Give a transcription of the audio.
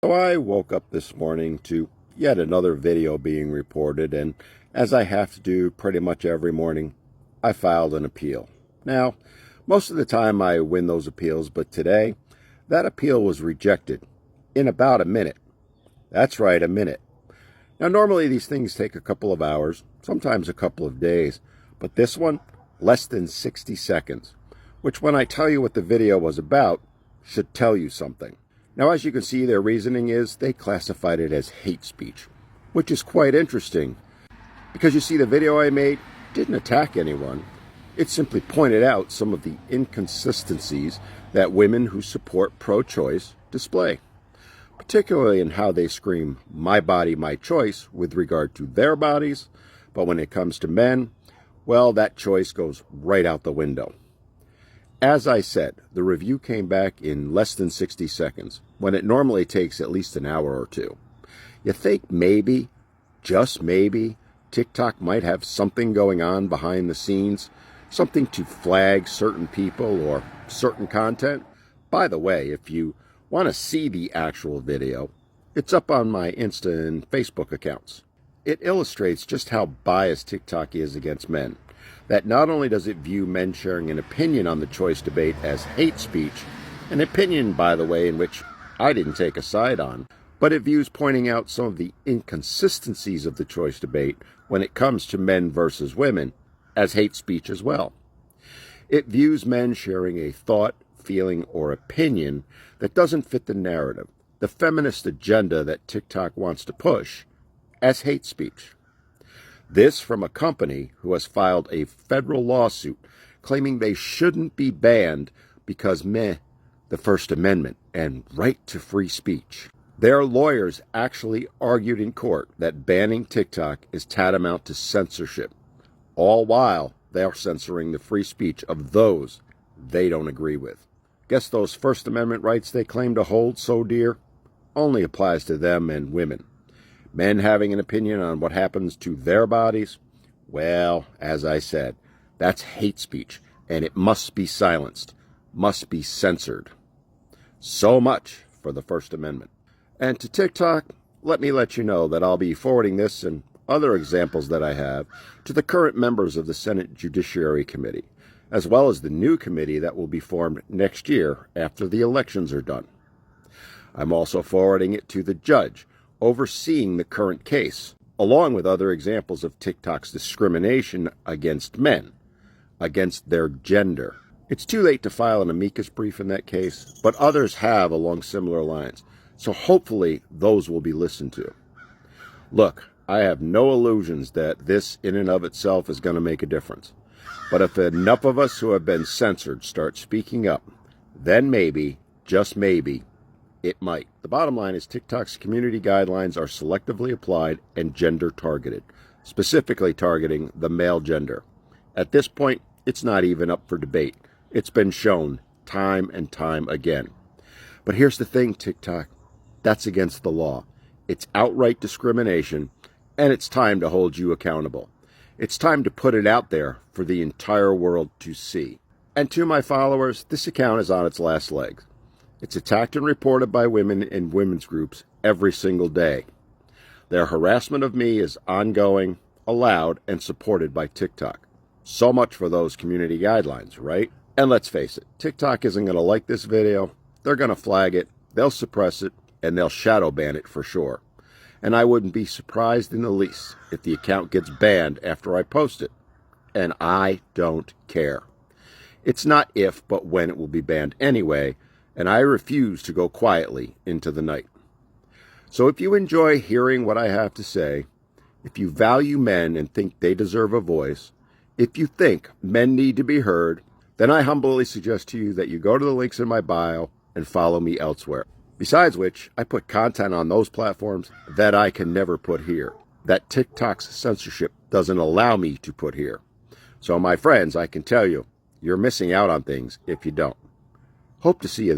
So I woke up this morning to yet another video being reported, and as I have to do pretty much every morning, I filed an appeal. Now, most of the time I win those appeals, but today, that appeal was rejected in about a minute. That's right, a minute. Now, normally these things take a couple of hours, sometimes a couple of days, but this one, less than 60 seconds, which when I tell you what the video was about, should tell you something. Now, as you can see, their reasoning is they classified it as hate speech, which is quite interesting because you see the video I made didn't attack anyone. It simply pointed out some of the inconsistencies that women who support pro-choice display, particularly in how they scream, "My body, my choice," with regard to their bodies, but when it comes to men, well, that choice goes right out the window. As I said, the review came back in less than 60 seconds, when it normally takes at least an hour or two. You think maybe, just maybe, TikTok might have something going on behind the scenes, something to flag certain people or certain content? By the way, if you want to see the actual video, it's up on my Insta and Facebook accounts. It illustrates just how biased TikTok is against men. That not only does it view men sharing an opinion on the choice debate as hate speech, an opinion, by the way, in which I didn't take a side on, but it views pointing out some of the inconsistencies of the choice debate when it comes to men versus women as hate speech as well. It views men sharing a thought, feeling, or opinion that doesn't fit the narrative, the feminist agenda that TikTok wants to push, as hate speech. This from a company who has filed a federal lawsuit claiming they shouldn't be banned because the First Amendment and right to free speech. Their lawyers actually argued in court that banning TikTok is tantamount to censorship, all while they are censoring the free speech of those they don't agree with. Guess those First Amendment rights they claim to hold so dear only applies to them and women. Men having an opinion on what happens to their bodies, well, as I said, that's hate speech, and it must be silenced, must be censored. So much for the First Amendment. And to TikTok, let me let you know that I'll be forwarding this and other examples that I have to the current members of the Senate Judiciary Committee, as well as the new committee that will be formed next year after the elections are done. I'm also forwarding it to the judge overseeing the current case, along with other examples of TikTok's discrimination against men, against their gender. It's too late to file an amicus brief in that case, but others have along similar lines, so hopefully those will be listened to. Look, I have no illusions that this in and of itself is going to make a difference, but if enough of us who have been censored start speaking up, then maybe, just maybe, it might. The bottom line is TikTok's community guidelines are selectively applied and gender targeted, specifically targeting the male gender. At this point, it's not even up for debate. It's been shown time and time again. But here's the thing, TikTok. That's against the law. It's outright discrimination, and it's time to hold you accountable. It's time to put it out there for the entire world to see. And to my followers, this account is on its last legs. It's attacked and reported by women in women's groups every single day. Their harassment of me is ongoing, allowed, and supported by TikTok. So much for those community guidelines, right? And let's face it, TikTok isn't going to like this video. They're going to flag it, they'll suppress it, and they'll shadow ban it for sure. And I wouldn't be surprised in the least if the account gets banned after I post it. And I don't care. It's not if, but when it will be banned anyway, and I refuse to go quietly into the night. So if you enjoy hearing what I have to say, if you value men and think they deserve a voice, if you think men need to be heard, then I humbly suggest to you that you go to the links in my bio and follow me elsewhere. Besides which, I put content on those platforms that I can never put here, that TikTok's censorship doesn't allow me to put here. So my friends, I can tell you, you're missing out on things if you don't. Hope to see you there.